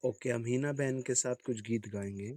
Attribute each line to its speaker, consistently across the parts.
Speaker 1: Okay, हम हिना बहन के साथ कुछ गीत गाएंगे।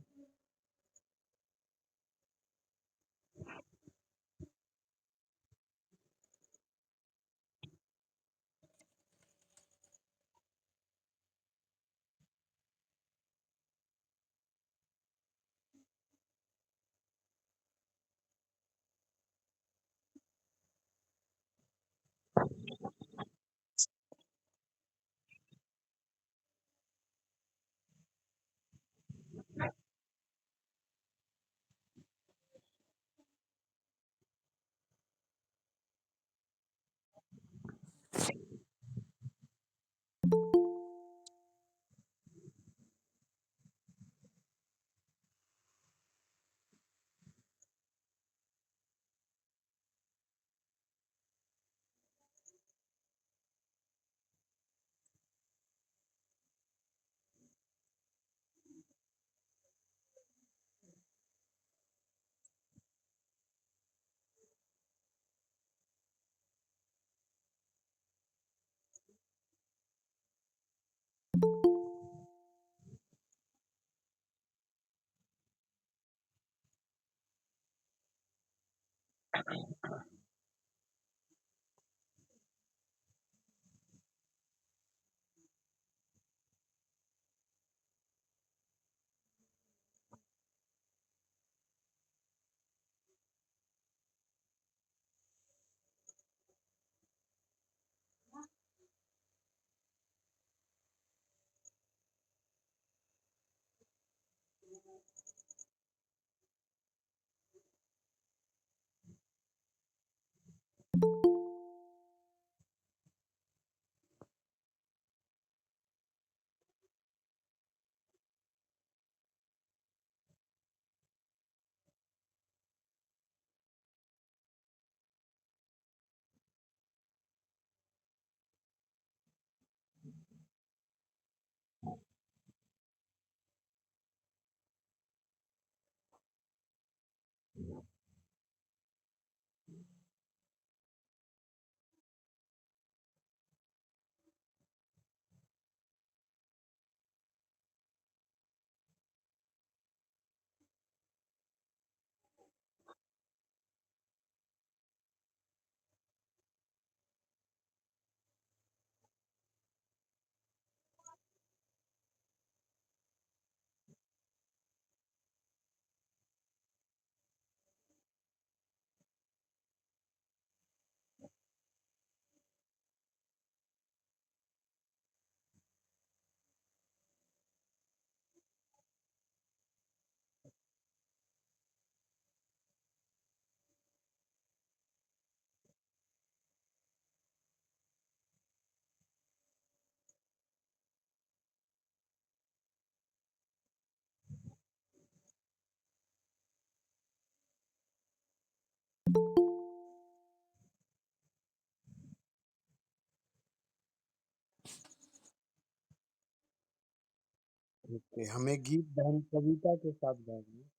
Speaker 1: ओके, हमें गीत बहन कविता के साथ गाएंगे।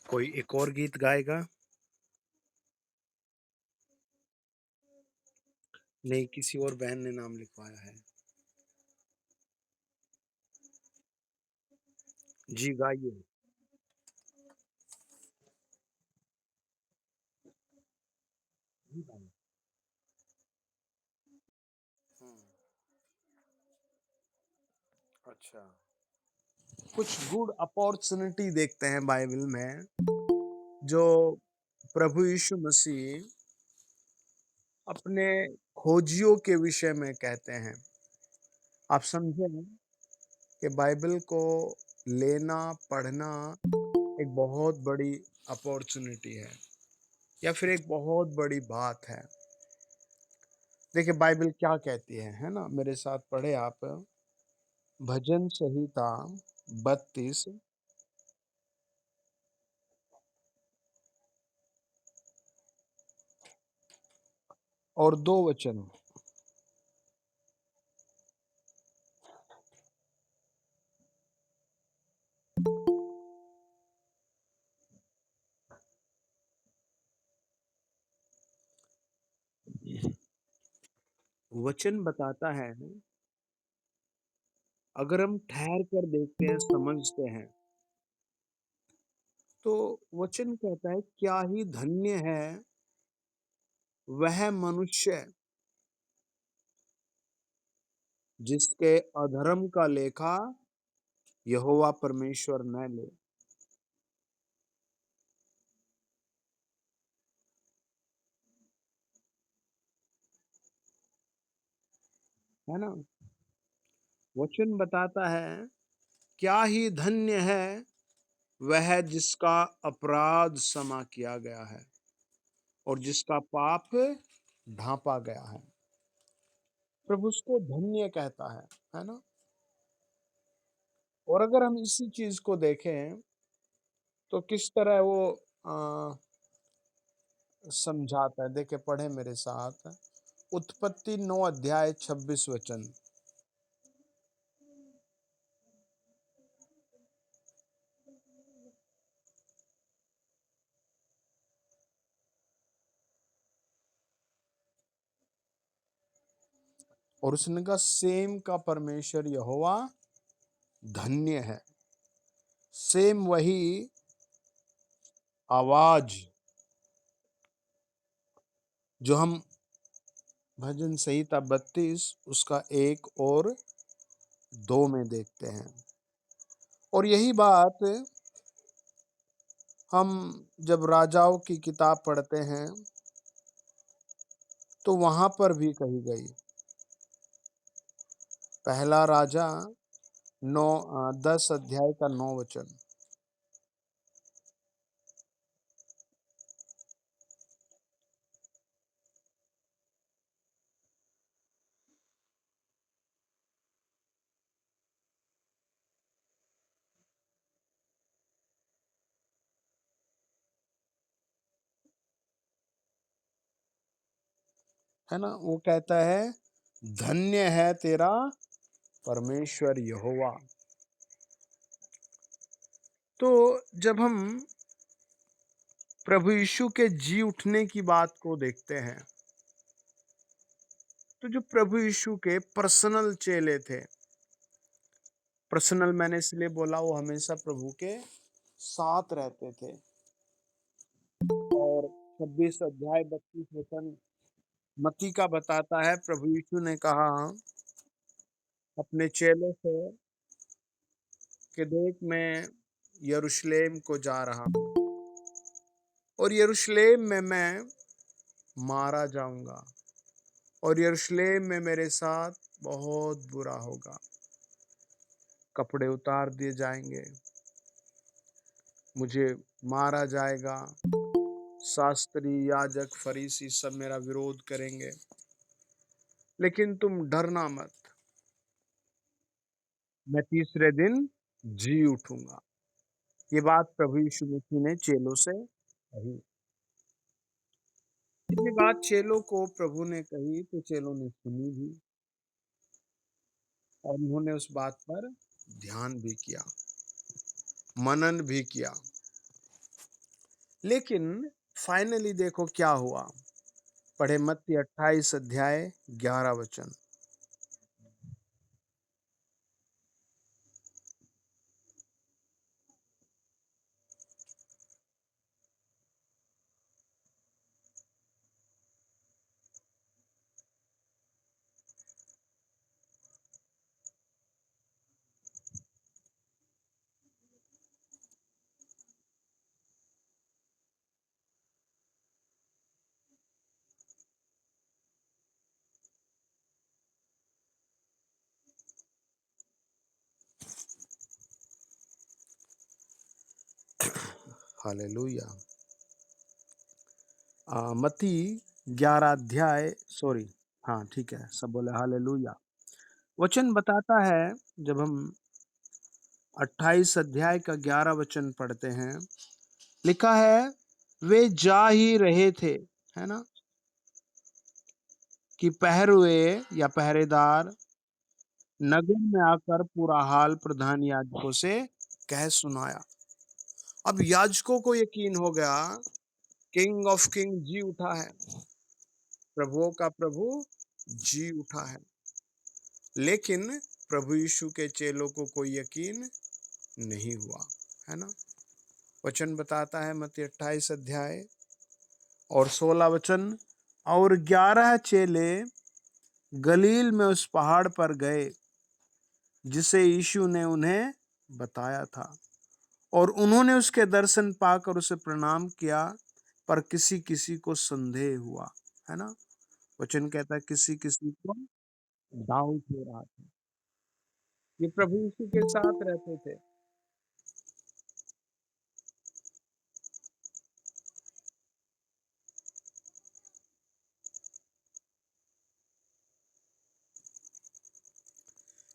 Speaker 1: कोई एक और गीत गाएगा? नहीं, किसी और बहन ने नाम लिखवाया है। जी गाइए। जी गाइए। हम्म। अच्छा। कुछ गुड अपॉर्चुनिटी देखते हैं बाइबल में, जो प्रभु यीशु मसीह अपने खोजियों के विषय में कहते हैं। आप समझें कि बाइबल को लेना, पढ़ना एक बहुत बड़ी अपॉर्चुनिटी है, या फिर एक बहुत बड़ी बात है। देखिए बाइबल क्या कहती है ना? मेरे साथ पढ़े आप, भजन संहिता 32 और 2 वचन। वचन बताता है, अगर हम ठहर कर देखते हैं, समझते हैं, तो वचन कहता है क्या ही धन्य है वह मनुष्य जिसके अधर्म का लेखा यहोवा परमेश्वर न ले। है ना? वचन बताता है, क्या ही धन्य है वह जिसका अपराध क्षमा किया गया है और जिसका पाप ढांपा गया है। प्रभु उसको धन्य कहता है ना? और अगर हम इसी चीज को देखें तो किस तरह वो समझाता है, देखे पढ़े मेरे साथ। उत्पत्ति 9 अध्याय 26 वचन। और उसने कहा सेम का परमेश्वर यहोवा धन्य है। सेम वही आवाज जो हम भजन संहिता 32 उसका 1 और 2 में देखते हैं। और यही बात हम जब राजाओं की किताब पढ़ते हैं तो वहां पर भी कही गई। पहला राजा 10 अध्याय का 9 वचन। है ना? वो कहता है धन्य है तेरा परमेश्वर यहोवा। तो जब हम प्रभु यीशु के जी उठने की बात को देखते हैं तो जो प्रभु यीशु के पर्सनल चेले थे, पर्सनल मैंने इसलिए बोला, वो हमेशा प्रभु के साथ रहते थे। और 26 अध्याय 32 वचन मत्ती का बताता है, प्रभु यीशु ने कहा अपने चेलों से कि देख मैं यरूशलेम को जा रहा हूँ और यरूशलेम में मैं मारा जाऊंगा और यरूशलेम में मेरे साथ बहुत बुरा होगा। कपड़े उतार दिए जाएंगे, मुझे मारा जाएगा, शास्त्री याजक फरीसी सब मेरा विरोध करेंगे, लेकिन तुम डरना मत, मैं तीसरे दिन जी उठूंगा। ये बात प्रभु यीशु मसीह ने चेलों से कही। ये बात चेलों को प्रभु ने कही तो चेलों ने सुनी भी और उन्होंने उस बात पर ध्यान भी किया, मनन भी किया। लेकिन फाइनली देखो क्या हुआ। पढ़े मत्ती 28 अध्याय 11 वचन। हालेलुया। मत्ती 11 अध्याय, सॉरी, हाँ ठीक है, सब बोले हालेलुया। वचन बताता है, जब हम 28 अध्याय का 11 वचन पढ़ते हैं, लिखा है वे जा ही रहे थे, है ना, कि पहरुए या पहरेदार नगर में आकर पूरा हाल प्रधान याजकों से कह सुनाया। अब याजकों को यकीन हो गया, किंग ऑफ किंग जी उठा है, प्रभुओं का प्रभु जी उठा है। लेकिन प्रभु यीशु के चेलों को कोई यकीन नहीं हुआ, है ना। वचन बताता है मत्ती 28 अध्याय और 16 वचन, और 11 चेले गलील में उस पहाड़ पर गए जिसे यीशु ने उन्हें बताया था, और उन्होंने उसके दर्शन पाकर उसे प्रणाम किया, पर किसी किसी को संदेह हुआ, है ना। वचन कहता है किसी किसी को डाउट हो रहा था। ये प्रभु यीशु के साथ रहते थे।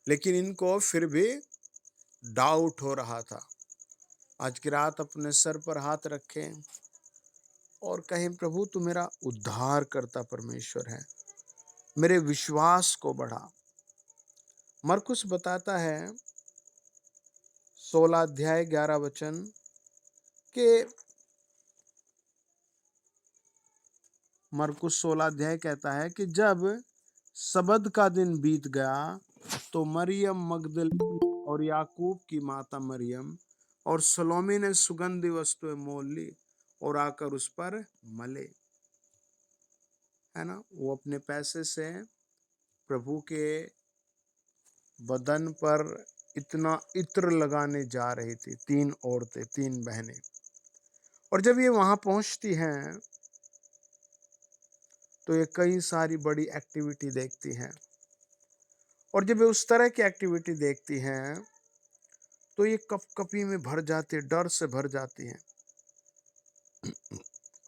Speaker 1: लेकिन इनको फिर भी डाउट हो रहा था। आज की रात अपने सर पर हाथ रखें और कहें, प्रभु तू मेरा उद्धार करता परमेश्वर है, मेरे विश्वास को बढ़ा। मरकुस बताता है 16 अध्याय 11 वचन के, मरकुस 16 अध्याय कहता है कि जब सबत का दिन बीत गया तो मरियम मगदली और याकूब की माता मरियम और सलोमी ने सुगंधि वस्तुएं मोल ली और आकर उस पर मले। है ना, वो अपने पैसे से प्रभु के बदन पर इतना इत्र लगाने जा रही थी, 3 औरतें, 3 बहनें। और जब ये वहां पहुंचती हैं तो ये कई सारी बड़ी एक्टिविटी देखती हैं। और जब ये उस तरह की एक्टिविटी देखती हैं तो ये कपकपी में भर जाती है, डर से भर जाती हैं,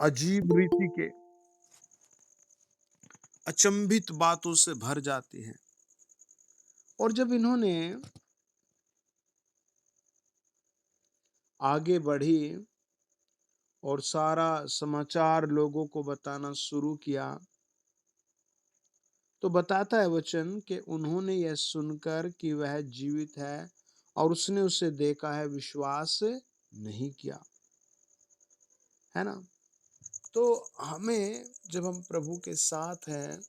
Speaker 1: अजीब रीति के अचंभित बातों से भर जाती हैं। और जब इन्होंने आगे बढ़ी और सारा समाचार लोगों को बताना शुरू किया तो बताता है वचन कि उन्होंने यह सुनकर कि वह जीवित है और उसने उसे देखा है, विश्वास नहीं किया। है ना, तो हमें जब हम प्रभु के साथ हैं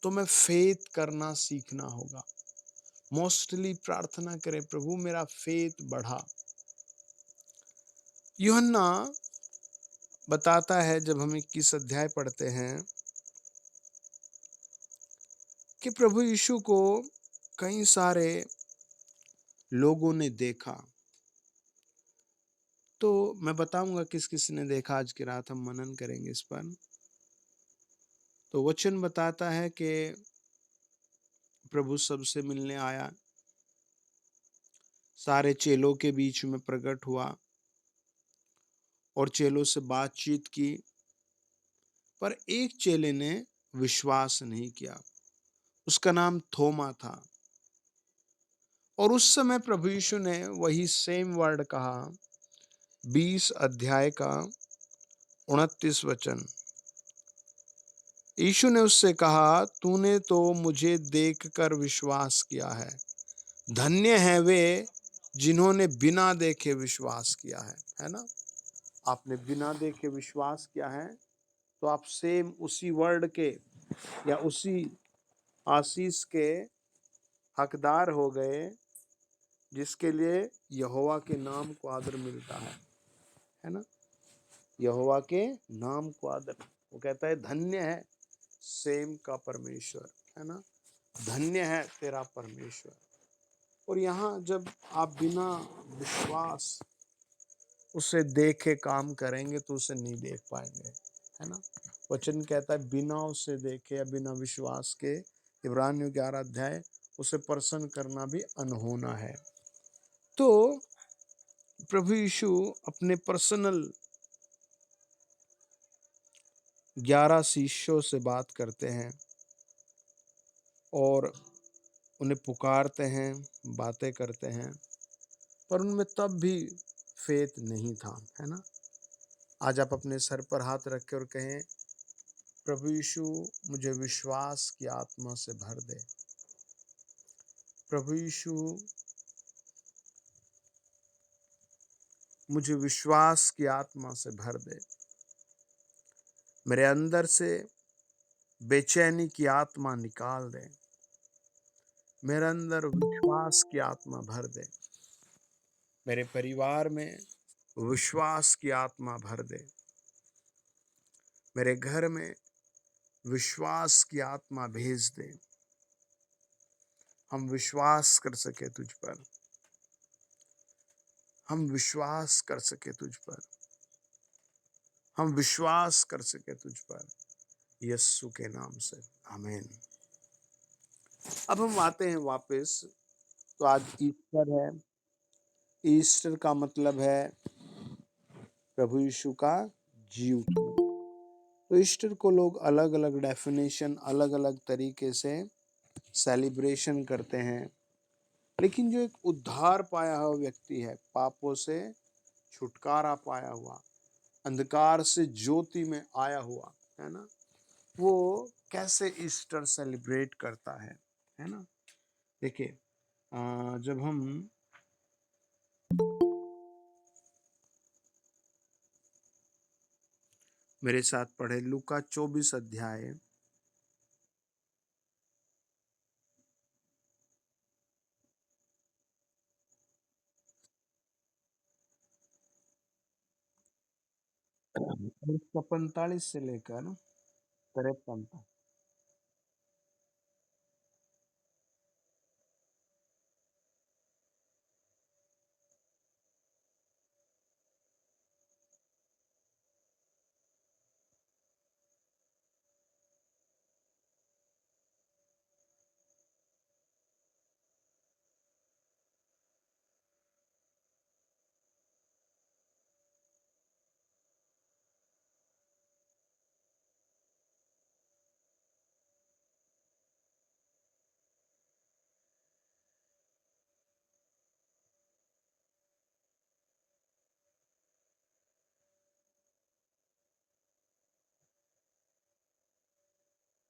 Speaker 1: तो हमें फेथ करना सीखना होगा। मोस्टली प्रार्थना करें, प्रभु मेरा फेथ बढ़ा। यूहन्ना बताता है जब हम 21 अध्याय पढ़ते हैं कि प्रभु यीशु को कई सारे लोगों ने देखा। तो मैं बताऊंगा किस किस ने देखा, आज की रात हम मनन करेंगे इस पर। तो वचन बताता है कि प्रभु सबसे मिलने आया, सारे चेलों के बीच में प्रकट हुआ और चेलों से बातचीत की। पर एक चेले ने विश्वास नहीं किया, उसका नाम थोमा था। और उस समय प्रभु यीशु ने वही सेम वर्ड कहा, 20 अध्याय का 29 वचन। यीशु ने उससे कहा, तूने तो मुझे देखकर विश्वास किया है, धन्य है वे जिन्होंने बिना देखे विश्वास किया है ना। आपने बिना देखे विश्वास किया है तो आप सेम उसी वर्ड के या उसी आशीष के हकदार हो गए जिसके लिए यहोवा के नाम को आदर मिलता है ना। यहोवा के नाम को आदर, वो कहता है धन्य है सेम का परमेश्वर, है ना, धन्य है तेरा परमेश्वर। और यहाँ जब आप बिना विश्वास उसे देखे काम करेंगे तो उसे नहीं देख पाएंगे, है ना। वचन कहता है बिना उसे देखे या बिना विश्वास के, इब्रानियों 11 अध्याय, उसे प्रसन्न करना भी अनहोना है। तो प्रभु यीशु अपने पर्सनल 11 शिष्यों से बात करते हैं और उन्हें पुकारते हैं, बातें करते हैं, पर उनमें तब भी फेथ नहीं था, है ना। आज आप अपने सर पर हाथ रख के और कहें, प्रभु यीशु मुझे विश्वास की आत्मा से भर दे। प्रभु यीशु मुझे विश्वास की आत्मा से भर दे। मेरे अंदर से बेचैनी की आत्मा निकाल दे, मेरे अंदर विश्वास की आत्मा भर दे, मेरे परिवार में विश्वास की आत्मा भर दे, मेरे घर में विश्वास की आत्मा भेज दे। हम विश्वास कर सके तुझ पर, हम विश्वास कर सके तुझ पर, हम विश्वास कर सके तुझ पर, यीशु के नाम से, आमीन। अब हम आते हैं वापस, तो आज ईस्टर है। ईस्टर का मतलब है प्रभु यीशु का जी उठना। तो ईस्टर को लोग अलग अलग डेफिनेशन, अलग अलग तरीके से सेलिब्रेशन करते हैं, लेकिन जो एक उद्धार पाया हुआ व्यक्ति है, पापों से छुटकारा पाया हुआ, अंधकार से ज्योति में आया हुआ, है ना, वो कैसे ईस्टर सेलिब्रेट करता है ना। देखिए, जब हम मेरे साथ पढ़े लूका 24 अध्याय, 45 से लेकर 53 तक।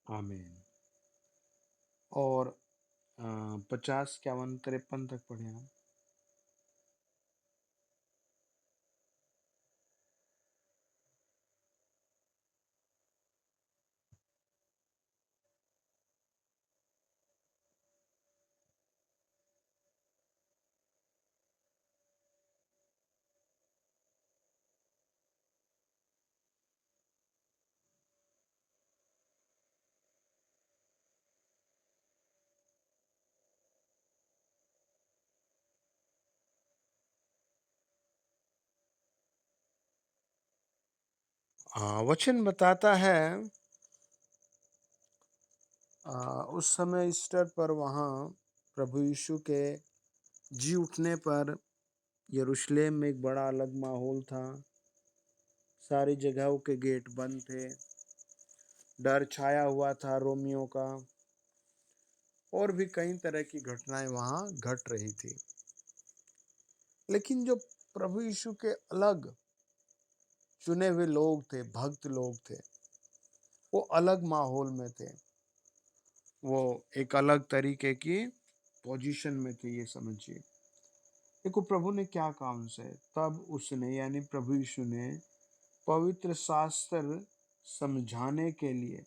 Speaker 1: आमीन। और 50, 51, 53 तक पढ़े हम। वचन बताता है, उस समय ईस्टर पर वहाँ प्रभु यीशु के जी उठने पर यरूशलेम में एक बड़ा अलग माहौल था। सारी जगहों के गेट बंद थे, डर छाया हुआ था रोमियों का, और भी कई तरह की घटनाएं वहाँ घट रही थी। लेकिन जो प्रभु यीशु के अलग चुने हुए लोग थे, भक्त लोग थे, वो अलग माहौल में थे, वो एक अलग तरीके की पोजीशन में थे, ये समझिए। देखो प्रभु ने क्या काम से, तब उसने यानी प्रभु यीशु ने पवित्र शास्त्र समझाने के लिए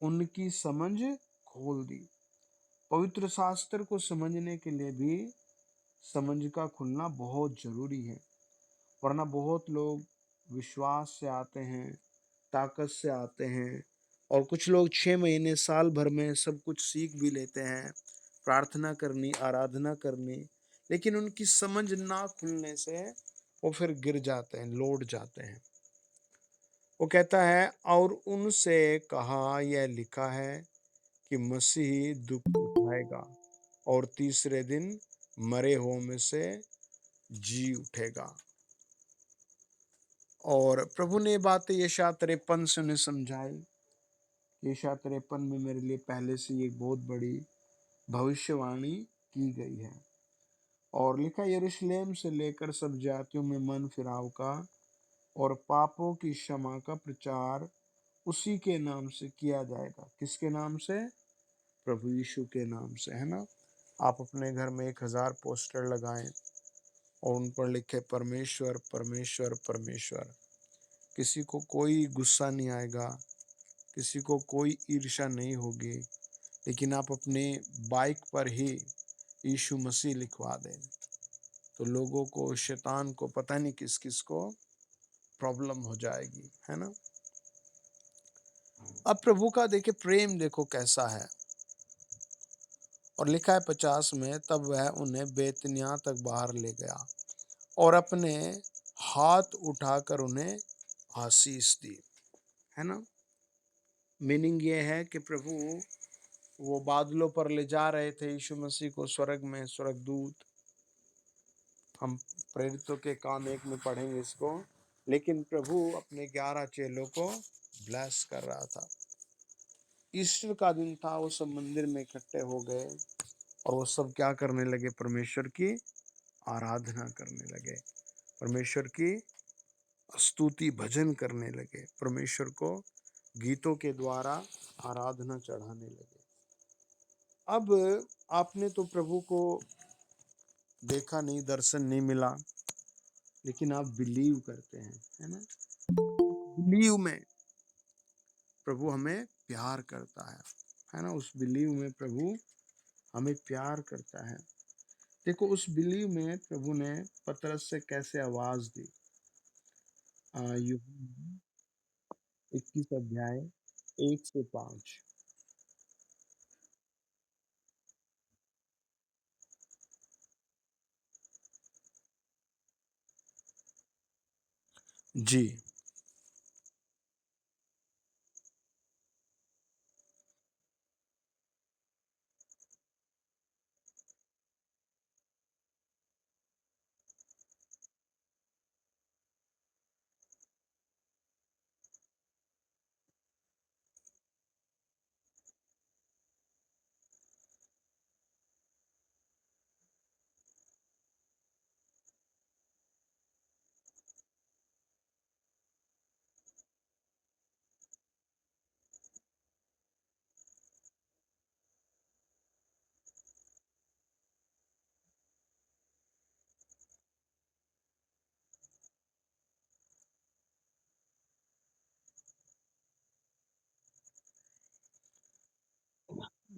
Speaker 1: उनकी समझ खोल दी। पवित्र शास्त्र को समझने के लिए भी समझ का खुलना बहुत जरूरी है, वरना बहुत लोग विश्वास से आते हैं, ताकत से आते हैं, और कुछ लोग 6 महीने साल भर में सब कुछ सीख भी लेते हैं, प्रार्थना करनी, आराधना करनी, लेकिन उनकी समझ ना खुलने से वो फिर गिर जाते हैं, लौट जाते हैं। वो कहता है, और उनसे कहा, यह लिखा है कि मसीह दुख उठाएगा और तीसरे दिन मरे हुओं में से जी उठेगा। और प्रभु ने बातें यशायाह 53 से उन्हें समझाई। यशायाह 53 में मेरे लिए पहले से एक बहुत बड़ी भविष्यवाणी की गई है, और लिखा, यरूशलेम से लेकर सब जातियों में मन फिराव का और पापों की क्षमा का प्रचार उसी के नाम से किया जाएगा। किसके नाम से? प्रभु यीशु के नाम से, है ना। आप अपने घर में 1000 पोस्टर लगाएं और उन पर लिखे, परमेश्वर परमेश्वर परमेश्वर। किसी को कोई गुस्सा नहीं आएगा, किसी को कोई ईर्ष्या नहीं होगी, लेकिन आप अपने बाइक पर ही यीशु मसीह लिखवा दें, तो लोगों को, शैतान को पता नहीं किस किस को प्रॉब्लम हो जाएगी, है ना। अब प्रभु का देखिए प्रेम, देखो कैसा है। और लिखा है 50 में, तब वह उन्हें बेतनिया तक बाहर ले गया और अपने हाथ उठाकर उन्हें आशीष दी, है ना। मीनिंग ये है कि प्रभु वो बादलों पर ले जा रहे थे यीशु मसीह को स्वर्ग में, स्वर्गदूत। हम प्रेरितों के काम 1 में पढ़ेंगे इसको। लेकिन प्रभु अपने 11 चेलों को ब्लेस कर रहा था। ईस्टर का दिन था, वो सब मंदिर में इकट्ठे हो गए और वो सब क्या करने लगे? परमेश्वर की आराधना करने लगे, परमेश्वर की स्तुति भजन करने लगे, परमेश्वर को गीतों के द्वारा आराधना चढ़ाने लगे। अब आपने तो प्रभु को देखा नहीं, दर्शन नहीं मिला, लेकिन आप बिलीव करते हैं, है ना? बिलीव में प्रभु हमें प्यार करता है ना? उस बिलीव में प्रभु हमें प्यार करता है। देखो, उस बिलीव में प्रभु ने पतरस से कैसे आवाज दी। यूहन्ना 21 अध्याय 1 से 5। जी।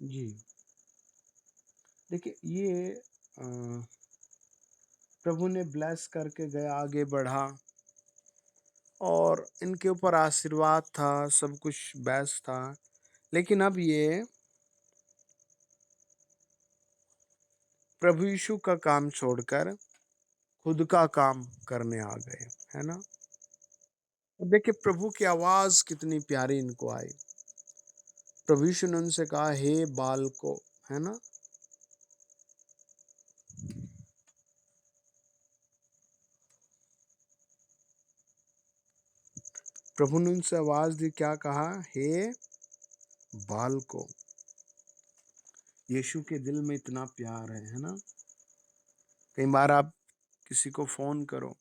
Speaker 1: जी, देखिए ये प्रभु ने ब्लेस करके गया, आगे बढ़ा और इनके ऊपर आशीर्वाद था, सब कुछ बेस्ट था। लेकिन अब ये प्रभु यीशु का काम छोड़कर खुद का काम करने आ गए, है ना? और देखिए प्रभु की आवाज कितनी प्यारी इनको आई। प्रभु यीशु ने उनसे कहा, हे बालको, है ना? प्रभु ने उनसे आवाज दी, क्या कहा? हे बालको। यीशु के दिल में इतना प्यार है ना? कई बार आप किसी को फोन करो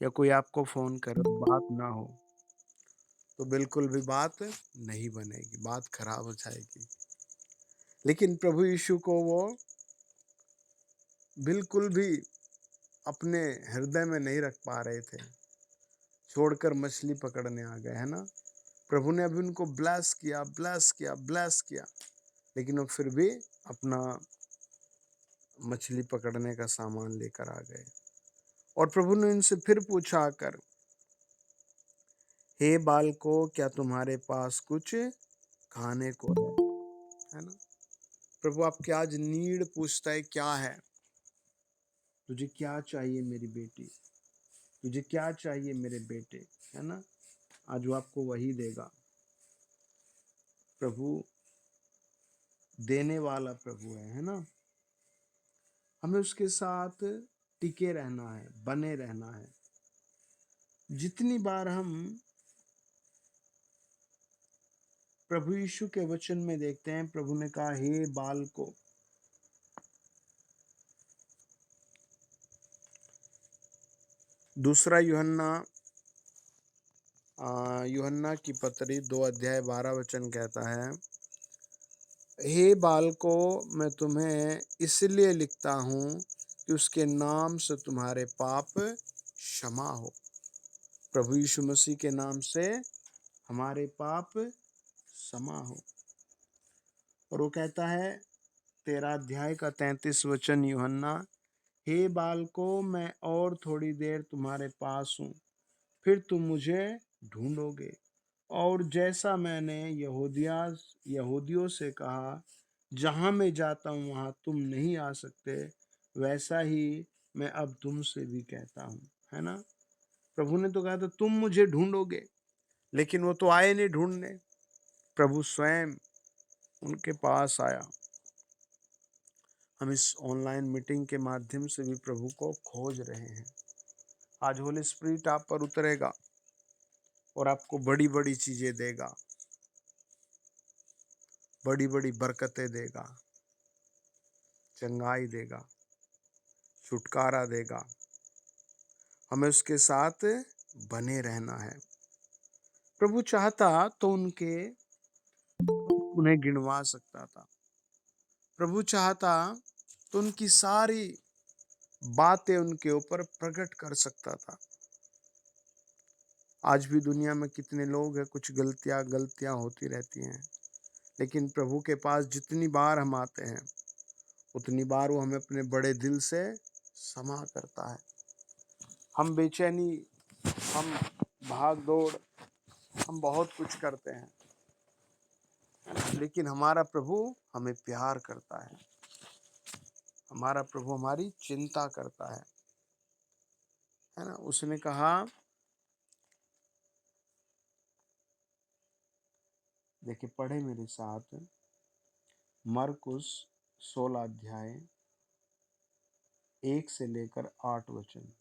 Speaker 1: या कोई आपको फोन करे, बात ना हो तो बिल्कुल भी बात नहीं बनेगी, बात खराब हो जाएगी। लेकिन प्रभु यीशु को वो बिल्कुल भी अपने हृदय में नहीं रख पा रहे थे, छोड़कर मछली पकड़ने आ गए, है ना? प्रभु ने अभी उनको ब्लेस किया, ब्लेस किया, ब्लेस किया, लेकिन वो फिर भी अपना मछली पकड़ने का सामान लेकर आ गए। और प्रभु ने उनसे फिर पूछा आकर, हे बालको, क्या तुम्हारे पास कुछ खाने को है ना? प्रभु आपकी आज नीड पूछता है, क्या है? तुझे क्या चाहिए मेरी बेटी? तुझे क्या चाहिए मेरे बेटे? है ना? आज वो आपको वही देगा। प्रभु देने वाला प्रभु है ना? हमें उसके साथ टिके रहना है, बने रहना है। जितनी बार हम प्रभु यीशु के वचन में देखते हैं, प्रभु ने कहा, हे बालको। दूसरा यूहन्ना यूहन्ना की पत्री 2 अध्याय 12 वचन कहता है, हे बालको, मैं तुम्हें इसलिए लिखता हूँ कि उसके नाम से तुम्हारे पाप क्षमा हो। प्रभु यीशु मसीह के नाम से हमारे पाप क्षमा हो। और वो कहता है 13 अध्याय का 33 वचन यूहन्ना, हे बालको, मैं और थोड़ी देर तुम्हारे पास हूँ, फिर तुम मुझे ढूंढोगे। और जैसा मैंने यहूदियों से कहा, जहां मैं जाता हूं वहां तुम नहीं आ सकते, वैसा ही मैं अब तुमसे भी कहता हूं, है ना? प्रभु ने तो कहा था तुम मुझे ढूंढोगे, लेकिन वो तो आए नहीं ढूंढने। प्रभु स्वयं उनके पास आया। हम इस ऑनलाइन मीटिंग के माध्यम से भी प्रभु को खोज रहे हैं। आज होली स्पिरिट आप पर उतरेगा और आपको बड़ी बड़ी चीजें देगा, बड़ी बड़ी बरकतें देगा, चंगाई देगा, छुटकारा देगा। हमें उसके साथ बने रहना है। प्रभु चाहता तो उन्हें गिनवा सकता था। प्रभु चाहता तो उनकी सारी बातें उनके ऊपर प्रकट कर सकता था। आज भी दुनिया में कितने लोग हैं, कुछ गलतियां होती रहती हैं, लेकिन प्रभु के पास जितनी बार हम आते हैं उतनी बार वो हमें अपने बड़े दिल से क्षमा करता है। हम बेचैनी, हम भाग दौड़, हम बहुत कुछ करते हैं, लेकिन हमारा प्रभु हमें प्यार करता है। हमारा प्रभु हमारी चिंता करता है ना। उसने कहा, देखिए पढ़े मेरे साथ, मरकुस 16 अध्याय 1 से लेकर 8 वचन।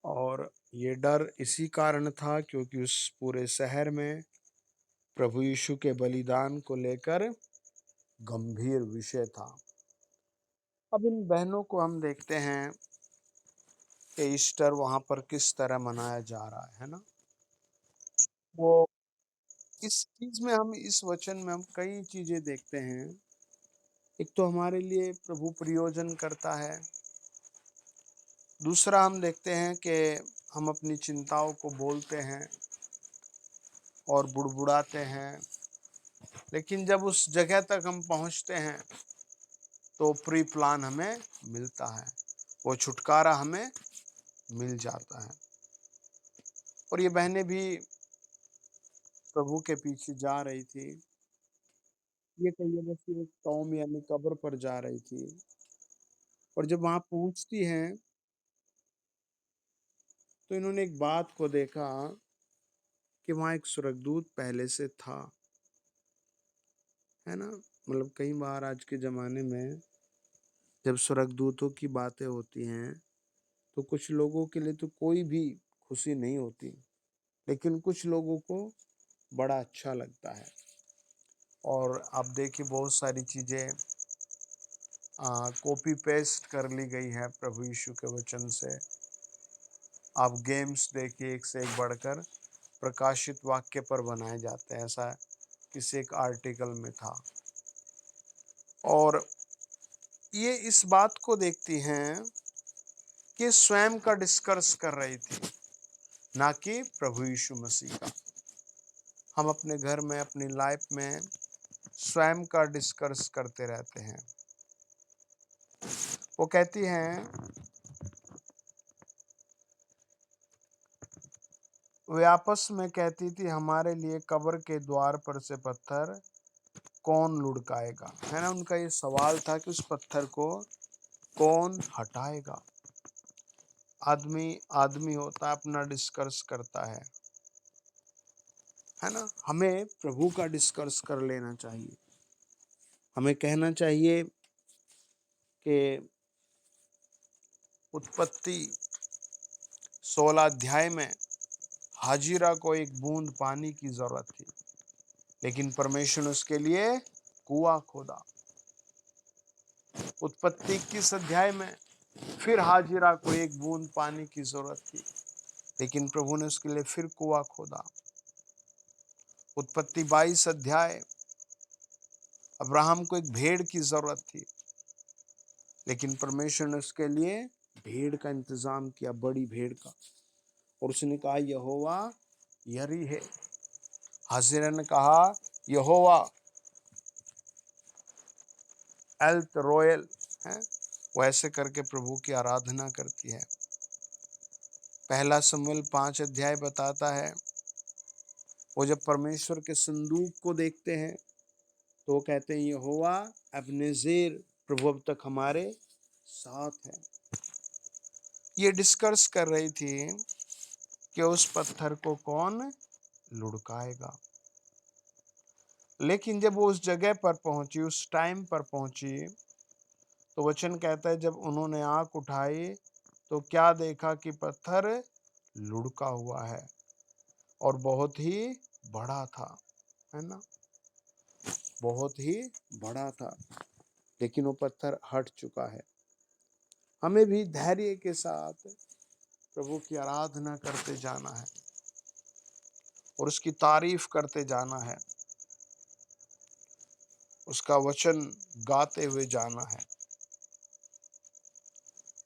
Speaker 1: और ये डर इसी कारण था क्योंकि उस पूरे शहर में प्रभु यीशु के बलिदान को लेकर गंभीर विषय था। अब इन बहनों को हम देखते हैं कि ईस्टर वहां पर किस तरह मनाया जा रहा है ना। वो इस चीज में, हम इस वचन में हम कई चीजें देखते हैं। एक तो हमारे लिए प्रभु प्रयोजन करता है। दूसरा हम देखते हैं कि हम अपनी चिंताओं को बोलते हैं और बुड़बुड़ाते हैं, लेकिन जब उस जगह तक हम पहुंचते हैं तो प्री प्लान हमें मिलता है, वो छुटकारा हमें मिल जाता है। और ये बहनें भी प्रभु के पीछे जा रही थी। ये कहिए बस एक टॉम यानी कब्र पर जा रही थी। और जब वहां पहुंचती हैं तो इन्होंने एक बात को देखा कि वहां एक स्वर्गदूत पहले से था, है ना। मतलब कई बार आज के जमाने में जब स्वर्गदूतों की बातें होती हैं तो कुछ लोगों के लिए तो कोई भी खुशी नहीं होती, लेकिन कुछ लोगों को बड़ा अच्छा लगता है। और आप देखिए बहुत सारी चीजें कॉपी पेस्ट कर ली गई है प्रभु यीशु के वचन से। आप गेम्स देखिए, एक से एक बढ़कर प्रकाशित वाक्य पर बनाए जाते हैं, ऐसा किसी एक आर्टिकल में था। और ये इस बात को देखती हैं कि स्वयं का डिस्कर्स कर रही थी, ना कि प्रभु यीशु मसीह का। हम अपने घर में, अपनी लाइफ में स्वयं का डिस्कर्स करते रहते हैं। वो कहती हैं, वे आपस में कहती थी, हमारे लिए कब्र के द्वार पर से पत्थर कौन लुढ़काएगा, है ना। उनका ये सवाल था कि उस पत्थर को कौन हटाएगा। आदमी आदमी होता है, अपना डिस्कर्स करता है ना। हमें प्रभु का डिस्कर्स कर लेना चाहिए। हमें कहना चाहिए कि उत्पत्ति 16 अध्याय में हाजिरा को एक बूंद पानी की जरूरत थी, लेकिन परमेश्वर ने उसके लिए कुआं खोदा। उत्पत्ति 21 अध्याय में फिर हाजिरा को एक बूंद पानी की जरूरत थी, लेकिन प्रभु ने उसके लिए फिर कुआं खोदा। उत्पत्ति 22 अध्याय अब्राहम को एक भेड़ की जरूरत थी, लेकिन परमेश्वर ने उसके लिए भेड़ का इंतजाम किया, बड़ी भेड़ का। और उसने कहा यहोवा यरी है। हाजिरा ने कहा यहोवा एल्त रोयल है। वो ऐसे करके प्रभु की आराधना करती है। पहला शमूएल 5 अध्याय बताता है, वो जब परमेश्वर के संदूक को देखते हैं तो कहते हैं यहोवा एबनेजेर, प्रभु अब तक हमारे साथ है। ये डिस्कस कर रही थी कि उस पत्थर को कौन लुढ़काएगा। लेकिन जब वो उस जगह पर पहुंची, उस टाइम पर पहुंची, तो वचन कहता है जब उन्होंने आंख उठाई तो क्या देखा कि पत्थर लुढ़का हुआ है और बहुत ही बड़ा था, है ना। बहुत ही बड़ा था, लेकिन वो पत्थर हट चुका है। हमें भी धैर्य के साथ प्रभु की आराधना करते जाना है और उसकी तारीफ करते जाना है, उसका वचन गाते हुए जाना है।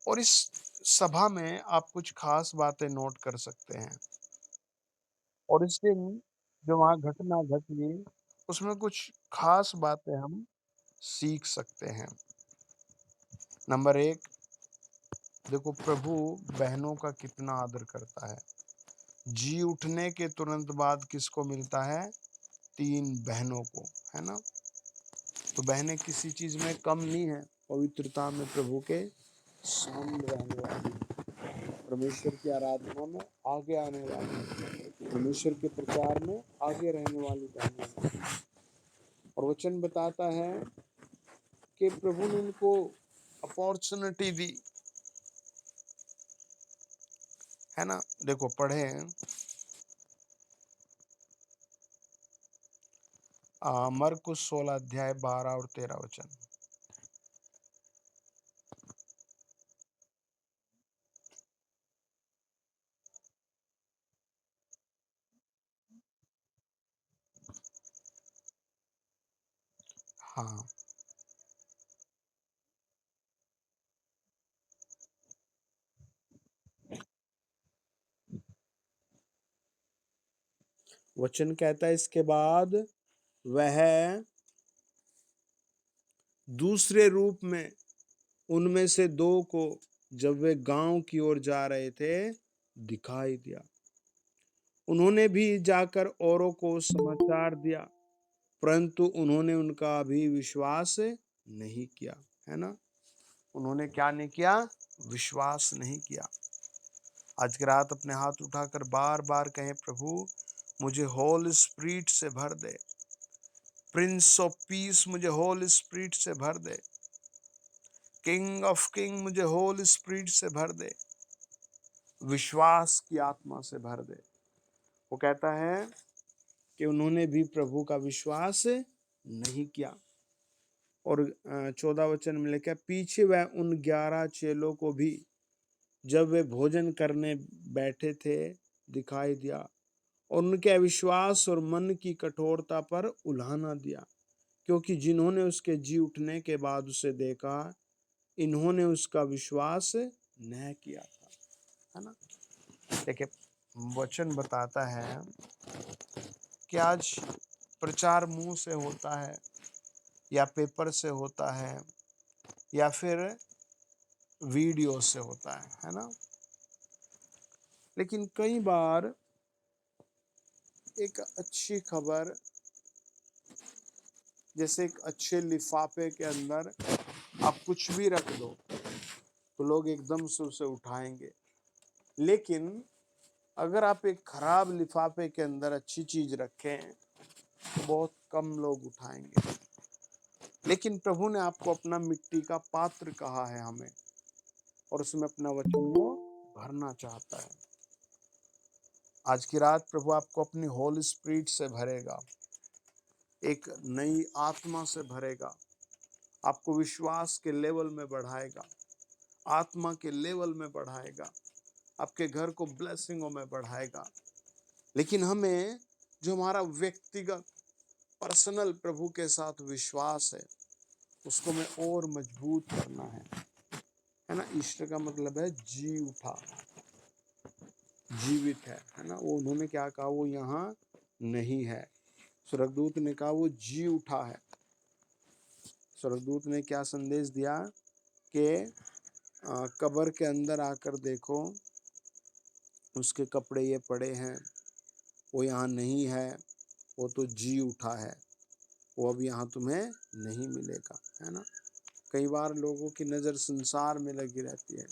Speaker 1: और इस सभा में आप कुछ खास बातें नोट कर सकते हैं। और इस दिन जो वहां घटना घटी, उसमें कुछ खास बातें हम सीख सकते हैं। नंबर 1, देखो प्रभु बहनों का कितना आदर करता है। जी उठने के तुरंत बाद किसको मिलता है? 3 बहनों को, है ना। तो बहनें किसी चीज में कम नहीं है, पवित्रता में प्रभु के सामने रहने वाली, परमेश्वर की आराधना में आगे आने वाली, परमेश्वर के प्रचार में आगे रहने वाली बहनें। और वचन बताता है कि प्रभु ने उनको अपॉर्चुनिटी दी, है ना। देखो पढ़े मरकुस 16 अध्याय 12 और 13 वचन। हाँ, वचन कहता है इसके बाद वह दूसरे रूप में उनमें से 2 को जब वे गांव की ओर जा रहे थे दिखाई दिया। उन्होंने भी जाकर औरों को समाचार दिया, परंतु उन्होंने उनका भी विश्वास नहीं किया, है ना। उन्होंने क्या नहीं किया? विश्वास नहीं किया। आज की रात अपने हाथ उठाकर बार बार कहें, प्रभु मुझे होल स्पिरिट से भर दे, प्रिंस ऑफ पीस मुझे होल स्पिरिट से भर दे, किंग ऑफ किंग मुझे होल स्पिरिट से भर दे, विश्वास की आत्मा से भर दे। वो कहता है कि उन्होंने भी प्रभु का विश्वास नहीं किया। और 14 वचन में लिखा, पीछे वह उन 11 चेलों को भी जब वे भोजन करने बैठे थे दिखाई दिया और उनके अविश्वास और मन की कठोरता पर उल्हाना दिया, क्योंकि जिन्होंने उसके जी उठने के बाद उसे देखा, इन्होंने उसका विश्वास न किया था, है ना। देखिए वचन बताता है कि आज प्रचार मुंह से होता है या पेपर से होता है या फिर वीडियो से होता है ना। लेकिन कई बार एक अच्छी खबर जैसे एक अच्छे लिफाफे के अंदर आप कुछ भी रख दो तो लोग एकदम से उसे उठाएंगे, लेकिन अगर आप एक खराब लिफाफे के अंदर अच्छी चीज रखें तो बहुत कम लोग उठाएंगे। लेकिन प्रभु ने आपको अपना मिट्टी का पात्र कहा है हमें, और उसमें अपना वचन वो भरना चाहता है। आज की रात प्रभु आपको अपनी होली स्पिरिट से भरेगा, एक नई आत्मा से भरेगा, आपको विश्वास के लेवल में बढ़ाएगा, आत्मा के लेवल में बढ़ाएगा, आपके घर को ब्लेसिंगों में बढ़ाएगा। लेकिन हमें जो हमारा व्यक्तिगत पर्सनल प्रभु के साथ विश्वास है उसको में और मजबूत करना है ना। ईस्टर का मतलब है जी उठा, जीवित है ना। वो उन्होंने क्या कहा, वो यहाँ नहीं है। स्वर्गदूत ने कहा वो जी उठा है। स्वर्गदूत ने क्या संदेश दिया कि कब्र के अंदर आकर देखो, उसके कपड़े ये पड़े हैं, वो यहाँ नहीं है, वो तो जी उठा है, वो अब यहाँ तुम्हें नहीं मिलेगा, है ना। कई बार लोगों की नज़र संसार में लगी रहती है,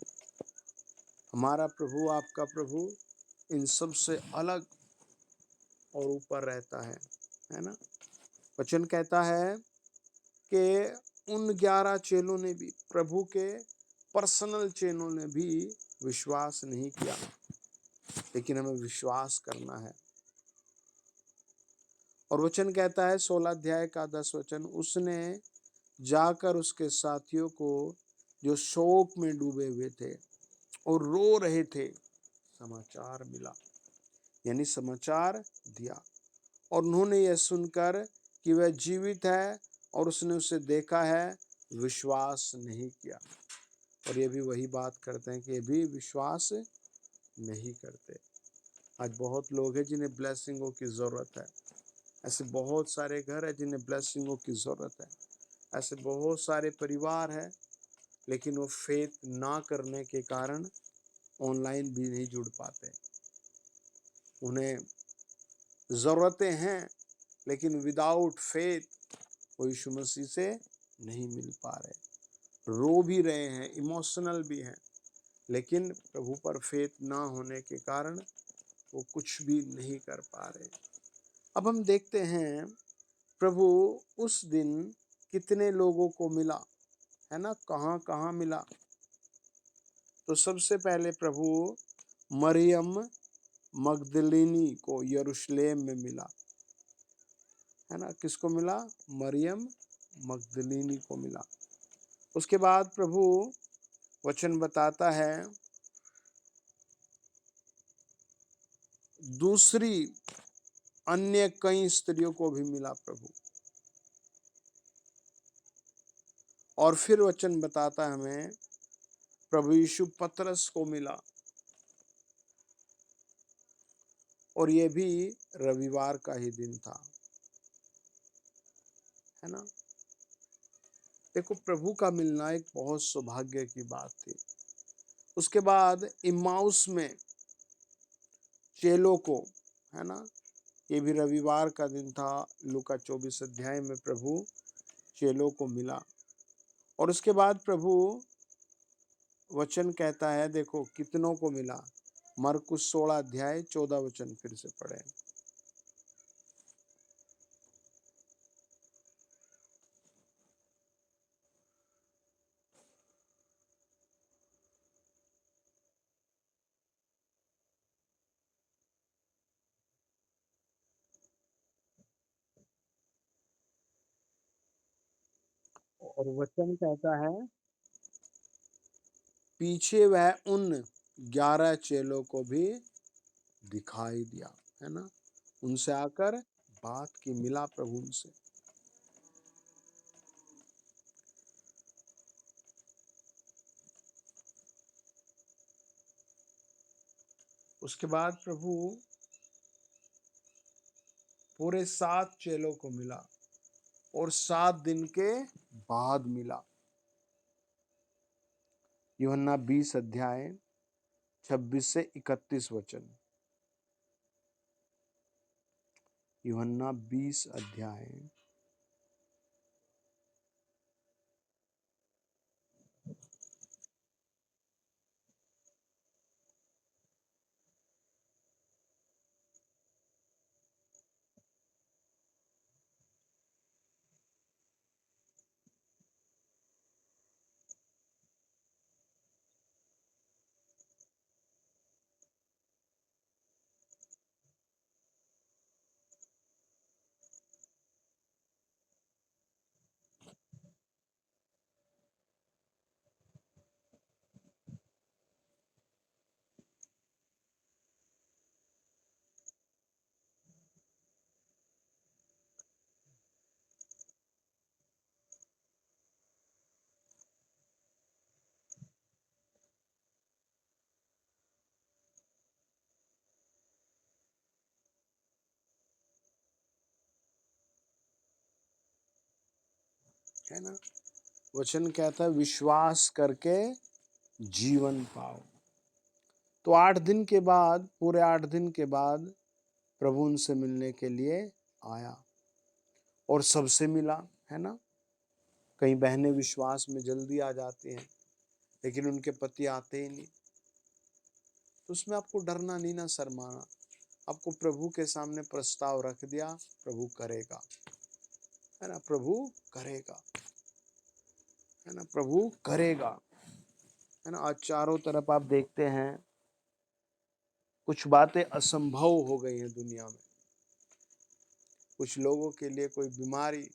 Speaker 1: हमारा प्रभु, आपका प्रभु इन सब से अलग और ऊपर रहता है ना। वचन कहता है कि उन 11 चेलों ने भी, प्रभु के पर्सनल चेलों ने भी विश्वास नहीं किया, लेकिन हमें विश्वास करना है। और वचन कहता है 16 अध्याय का 10 वचन, उसने जाकर उसके साथियों को जो शोक में डूबे हुए थे और रो रहे थे समाचार मिला, यानी समाचार दिया। और उन्होंने यह सुनकर कि वह जीवित है और उसने उसे देखा है, विश्वास नहीं किया। और ये भी वही बात करते हैं कि ये भी विश्वास नहीं करते। आज बहुत लोग हैं जिन्हें ब्लेसिंगों की ज़रूरत है, ऐसे बहुत सारे घर हैं जिन्हें ब्लेसिंगों की ज़रूरत है, ऐसे बहुत सारे परिवार हैं, लेकिन वो फेथ ना करने के कारण ऑनलाइन भी नहीं जुड़ पाते। उन्हें ज़रूरतें हैं, लेकिन विदाउट फेथ वो यीशु मसीह से नहीं मिल पा रहे। रो भी रहे हैं, इमोशनल भी हैं, लेकिन प्रभु पर फेथ ना होने के कारण वो कुछ भी नहीं कर पा रहे। अब हम देखते हैं प्रभु उस दिन कितने लोगों को मिला, है ना, कहाँ कहाँ मिला। तो सबसे पहले प्रभु मरियम मगदलिनी को यरूशलेम में मिला, है ना। किसको मिला? मरियम मगदलिनी को मिला। उसके बाद प्रभु वचन बताता है दूसरी अन्य कई स्त्रियों को भी मिला प्रभु। और फिर वचन बताता है हमें प्रभु यीशु पतरस को मिला, और ये भी रविवार का ही दिन था, है ना। देखो, प्रभु का मिलना एक बहुत सौभाग्य की बात थी। उसके बाद इम्माउस में चेलों को, है ना, ये भी रविवार का दिन था। लूका 24 अध्याय में प्रभु चेलों को मिला। और उसके बाद प्रभु वचन कहता है, देखो कितनों को मिला। मरकुस 16 अध्याय 14 वचन फिर से पढ़े। और वचन कहता है पीछे वह उन 11 चेलों को भी दिखाई दिया, है ना। उनसे आकर बात की, मिला प्रभु उनसे। उसके बाद प्रभु पूरे 7 चेलों को मिला, और 7 दिन के बाद मिला। यूहन्ना 20 अध्याय 26 से 31 वचन। यूहन्ना 20 अध्याय है ना। वचन कहता है विश्वास करके जीवन पाओ। तो 8 दिन के बाद, पूरे 8 दिन के बाद प्रभु उनसे मिलने के लिए आया और सबसे मिला, है ना। कई बहनें विश्वास में जल्दी आ जाती हैं, लेकिन उनके पति आते ही नहीं। तो उसमें आपको डरना नहीं ना, शर्माना। आपको प्रभु के सामने प्रस्ताव रख दिया, प्रभु करेगा, है ना। प्रभु करेगा, है ना। प्रभु करेगा, है ना। आज चारों तरफ आप देखते हैं कुछ बातें असंभव हो गई हैं दुनिया में। कुछ लोगों के लिए कोई बीमारी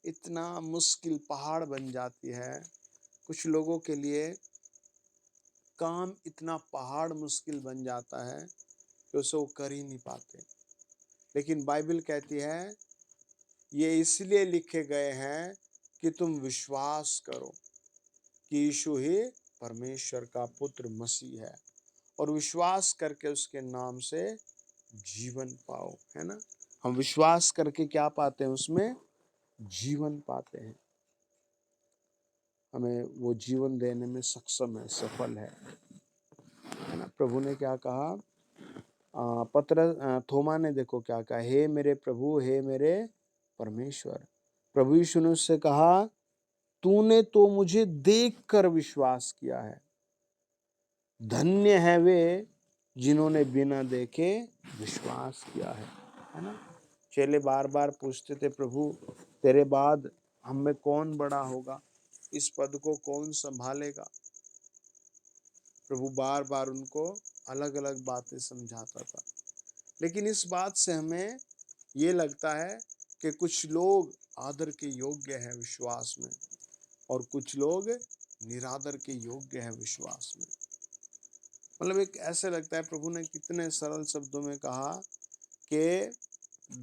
Speaker 1: इतना मुश्किल पहाड़ बन जाती है, कुछ लोगों के लिए काम इतना पहाड़ मुश्किल बन जाता है कि उसे वो कर ही नहीं पाते। लेकिन बाइबल कहती है ये इसलिए लिखे गए हैं कि तुम विश्वास करो कि यीशु ही परमेश्वर का पुत्र मसीह है, और विश्वास करके उसके नाम से जीवन पाओ, है ना। हम विश्वास करके क्या पाते हैं? उसमें जीवन पाते हैं। हमें वो जीवन देने में सक्षम है, सफल है ना। प्रभु ने क्या कहा? थोमा ने देखो क्या कहा, हे मेरे प्रभु, हे मेरे परमेश्वर। प्रभु यीशु ने उससे कहा तूने तो मुझे देखकर विश्वास किया है। धन्य है वे जिन्होंने बिना देखे विश्वास किया है ना। चेले बार बार पूछते थे, प्रभु तेरे बाद हम में कौन बड़ा होगा, इस पद को कौन संभालेगा। प्रभु बार बार उनको अलग अलग बातें समझाता था। लेकिन इस बात से हमें ये लगता है कि कुछ लोग आदर के योग्य हैं विश्वास में, और कुछ लोग निरादर के योग्य हैं विश्वास में। मतलब एक ऐसे लगता है प्रभु ने कितने सरल शब्दों में कहा कि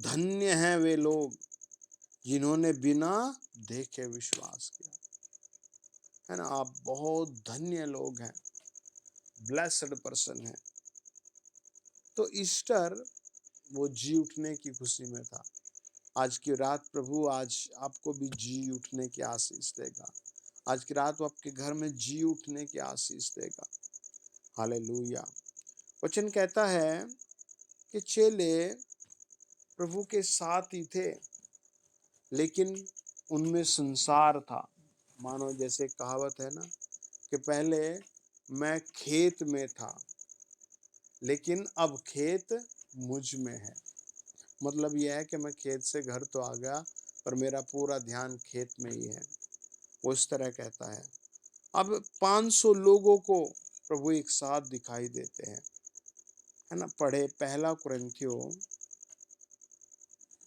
Speaker 1: धन्य हैं वे लोग जिन्होंने बिना देखे विश्वास किया, है ना। आप बहुत धन्य लोग हैं, ब्लेस्ड पर्सन है। तो ईस्टर वो जी उठने की खुशी में था। आज की रात प्रभु आज आपको भी जी उठने की आशीष देगा। आज की रात वो आपके घर में जी उठने की आशीष देगा। हालेलुया। वचन कहता है कि चेले प्रभु के साथ ही थे, लेकिन उनमें संसार था। मानो जैसे कहावत है ना कि पहले मैं खेत में था, लेकिन अब खेत मुझ में है। मतलब यह है कि मैं खेत से घर तो आ गया, पर मेरा पूरा ध्यान खेत में ही है। वो इस तरह कहता है। अब 500 लोगों को प्रभु एक साथ दिखाई देते हैं, है ना। पढ़े पहला कुरिन्थियों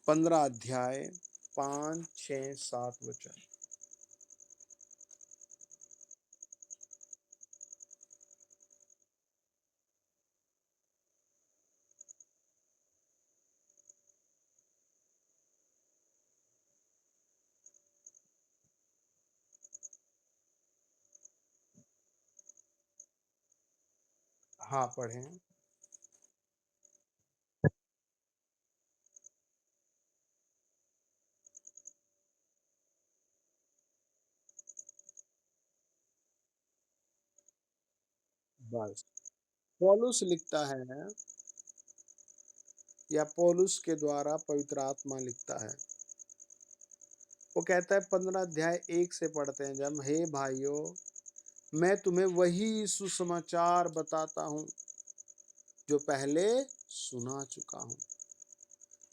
Speaker 1: 15 अध्याय 5, 6, 7 वचन। हाँ पढ़ें। बस पौलुस लिखता है, या पौलुस के द्वारा पवित्र आत्मा लिखता है। वो कहता है 15 अध्याय 1 से पढ़ते हैं जब, हे भाइयों मैं तुम्हें वही सुसमाचार बताता हूँ जो पहले सुना चुका हूँ,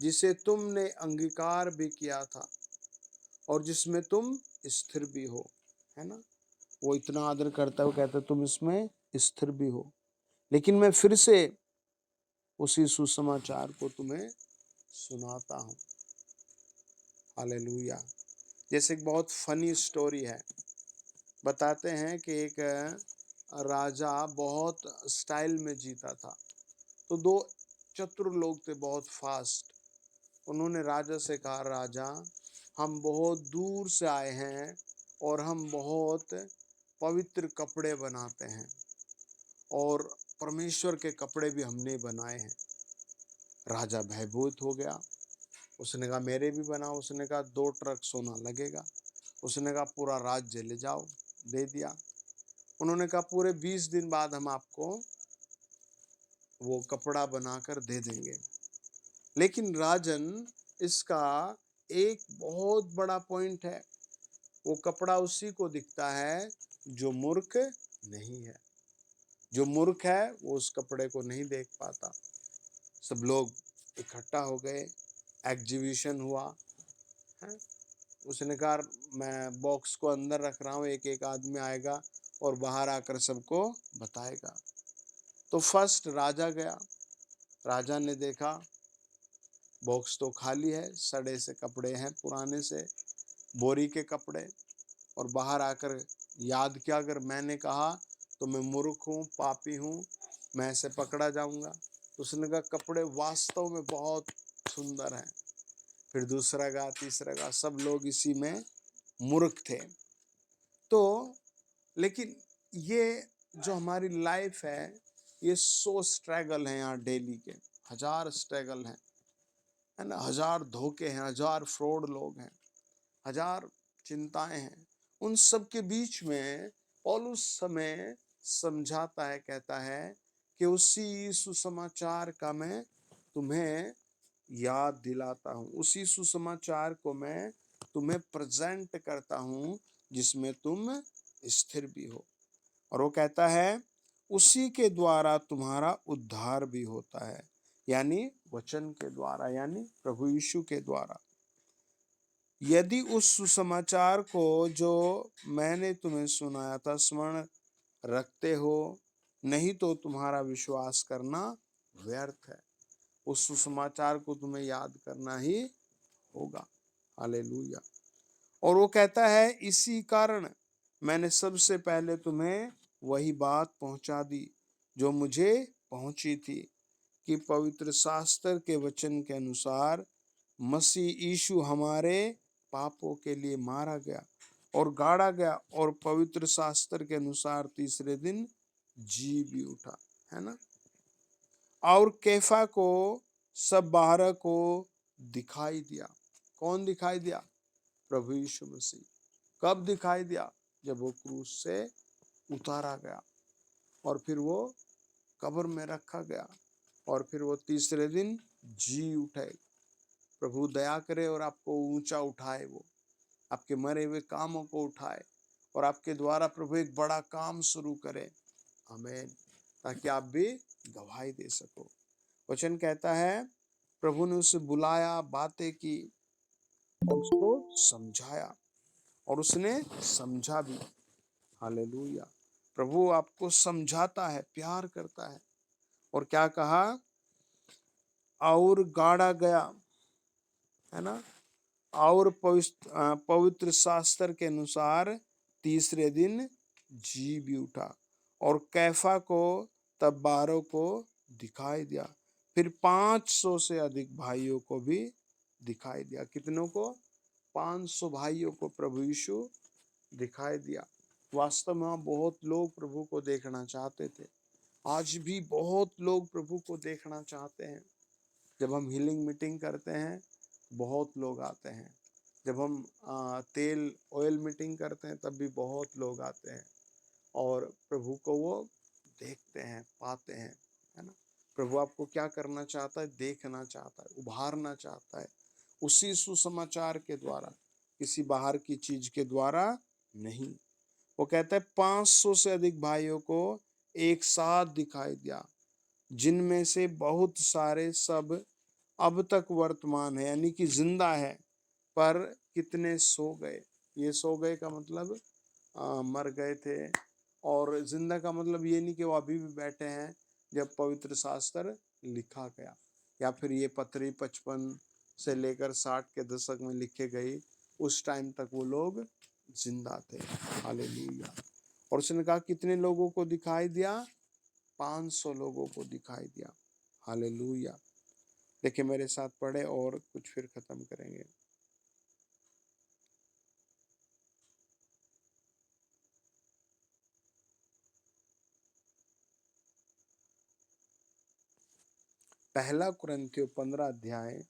Speaker 1: जिसे तुमने अंगीकार भी किया था और जिसमें तुम स्थिर भी हो, है ना। वो इतना आदर करता है, वो कहता है तुम इसमें स्थिर भी हो। लेकिन मैं फिर से उसी सुसमाचार को तुम्हें सुनाता हूँ। हालेलुया। जैसे एक बहुत फनी स्टोरी है। बताते हैं कि एक राजा बहुत स्टाइल में जीता था। तो दो चतुर लोग थे, बहुत फास्ट। उन्होंने राजा से कहा, राजा हम बहुत दूर से आए हैं और हम बहुत पवित्र कपड़े बनाते हैं, और परमेश्वर के कपड़े भी हमने बनाए हैं। राजा भयभीत हो गया। उसने कहा मेरे भी बनाओ। उसने कहा 2 ट्रक सोना लगेगा। उसने कहा पूरा राज्य ले जाओ, दे दिया। उन्होंने कहा पूरे 20 दिन बाद हम आपको वो कपड़ा बनाकर दे देंगे। लेकिन राजन, इसका एक बहुत बड़ा पॉइंट है, वो कपड़ा उसी को दिखता है जो मूर्ख नहीं है। जो मूर्ख है वो उस कपड़े को नहीं देख पाता। सब लोग इकट्ठा हो गए, एग्जीबिशन हुआ है। उसने कहा मैं बॉक्स को अंदर रख रहा हूँ, एक एक आदमी आएगा और बाहर आकर सबको बताएगा। तो फर्स्ट राजा गया। राजा ने देखा बॉक्स तो खाली है, सड़े से कपड़े हैं, पुराने से बोरी के कपड़े। और बाहर आकर याद किया, अगर मैंने कहा तो मैं मूर्ख हूँ, पापी हूँ, मैं ऐसे पकड़ा जाऊंगा। उसने कहा कपड़े वास्तव में बहुत सुंदर हैं। फिर दूसरा गा, तीसरा गा, सब लोग इसी में मूर्ख थे। तो लेकिन ये जो हमारी लाइफ है, ये 100 स्ट्रगल हैं यहाँ डेली के, 1000 स्ट्रगल हैं, है ना, 1000 धोखे हैं, 1000 फ्रॉड लोग हैं, 1000 चिंताएं हैं। उन सब के बीच में पौलुस हमें समझाता है, कहता है कि उसी सुसमाचार का मैं तुम्हें याद दिलाता हूँ, उसी सुसमाचार को मैं तुम्हें प्रेजेंट करता हूँ जिसमें तुम स्थिर भी हो। और वो कहता है उसी के द्वारा तुम्हारा उद्धार भी होता है, यानी वचन के द्वारा, यानी प्रभु यीशु के द्वारा। यदि उस सुसमाचार को जो मैंने तुम्हें सुनाया था स्मरण रखते हो, नहीं तो तुम्हारा विश्वास करना व्यर्थ है। उस सुसमाचार को तुम्हें याद करना ही होगा। हालेलुया। और वो कहता है इसी कारण मैंने सबसे पहले तुम्हें वही बात पहुंचा दी जो मुझे पहुंची थी, कि पवित्र शास्त्र के वचन के अनुसार मसीह यीशु हमारे पापों के लिए मारा गया और गाड़ा गया और पवित्र शास्त्र के अनुसार तीसरे दिन जी भी उठा, है ना। और कैफा को सब 12 को दिखाई दिया। कौन दिखाई दिया? प्रभु यीशु मसीह। कब दिखाई दिया? जब वो क्रूस से उतारा गया और फिर वो कब्र में रखा गया और फिर वो तीसरे दिन जी उठे। प्रभु दया करे और आपको ऊंचा उठाए, वो आपके मरे हुए कामों को उठाए और आपके द्वारा प्रभु एक बड़ा काम शुरू करे। आमीन। ताकि आप भी गवाही दे सको। वचन कहता है प्रभु ने उसे बुलाया, बातें की और उसको समझाया और उसने समझा भी। हालेलुया। प्रभु आपको समझाता है, प्यार करता है। और क्या कहा? और गाड़ा गया, है ना, और पवित्र शास्त्र के अनुसार तीसरे दिन जी भी उठा और कैफा को तब 12 को दिखाई दिया, फिर 500 से अधिक भाइयों को भी दिखाई दिया। कितनों को? 500 भाइयों को प्रभु यीशु दिखाई दिया। वास्तव में बहुत लोग प्रभु को देखना चाहते थे। आज भी बहुत लोग प्रभु को देखना चाहते हैं। जब हम हीलिंग मीटिंग करते हैं बहुत लोग आते हैं। जब हम तेल ऑयल मीटिंग करते हैं तब भी बहुत लोग आते हैं और प्रभु को वो देखते हैं, पाते हैं, है ना। प्रभु आपको क्या करना चाहता है? देखना चाहता है, उभारना चाहता है, उसी सुसमाचार के द्वारा, किसी बाहर की चीज के द्वारा नहीं। वो कहता है 500 से अधिक भाइयों को एक साथ दिखाई दिया, जिनमें से बहुत सारे सब अब तक वर्तमान है, यानी कि जिंदा है, पर कितने सो गए। ये सो गए का मतलब मर गए थे, और जिंदा का मतलब ये नहीं कि वो अभी भी बैठे हैं जब पवित्र शास्त्र लिखा गया, या फिर ये पत्री 55 से लेकर 60 के दशक में लिखे गई, उस टाइम तक वो लोग जिंदा थे। हालेलुया। और उसने कहा कितने लोगों को दिखाई दिया? 500 लोगों को दिखाई दिया। हालेलुया। देखिए मेरे साथ पढ़े और कुछ फिर खत्म करेंगे। पहला कुरिन्थियों 15 अध्याय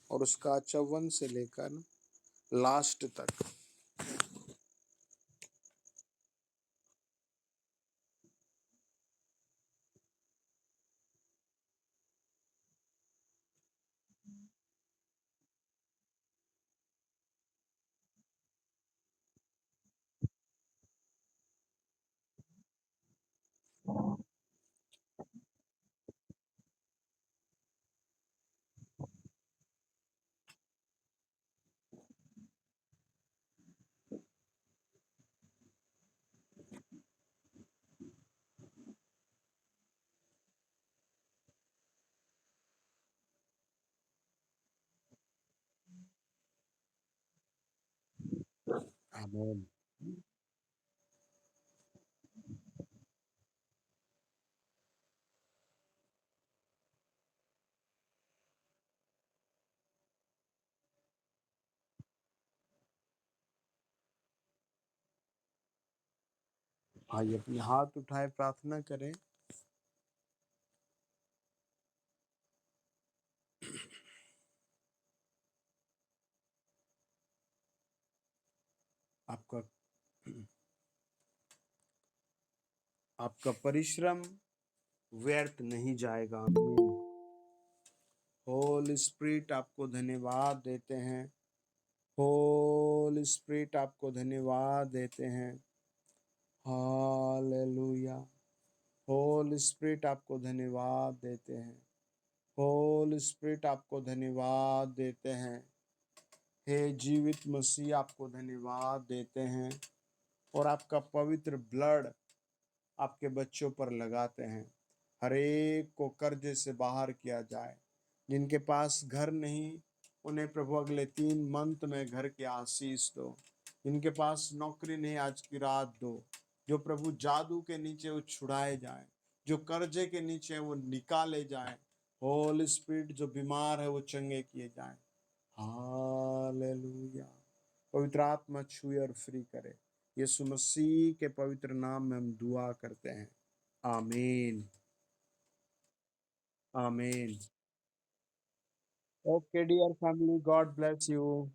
Speaker 1: और उसका 54 से लेकर लास्ट तक। आमीन। आइए अपने हाथ उठाए प्रार्थना करें। आपका आपका परिश्रम व्यर्थ नहीं जाएगा। आमीन। होली स्पिरिट आपको धन्यवाद देते हैं। होली स्पिरिट आपको धन्यवाद देते हैं। हालेलुया। होली स्पिरिट आपको धन्यवाद देते हैं। होली स्पिरिट आपको धन्यवाद देते हैं। हे जीवित मसीह आपको धन्यवाद देते हैं और आपका पवित्र ब्लड आपके बच्चों पर लगाते हैं। हर एक को कर्जे से बाहर किया जाए। जिनके पास घर नहीं, उन्हें प्रभु अगले 3 मंथ में घर की आशीष दो। जिनके पास नौकरी नहीं, आज की रात दो। जो प्रभु जादू के नीचे वो छुड़ाए जाए, जो कर्जे के नीचे वो निकाले जाए। होली स्पिरिट जो बीमार है वो चंगे किए जाए। हालेलुया। पवित्र आत्मा छुए और फ्री करे। यीशु मसीह के पवित्र नाम में हम दुआ करते हैं। आमीन। आमीन। Okay dear family, God bless you.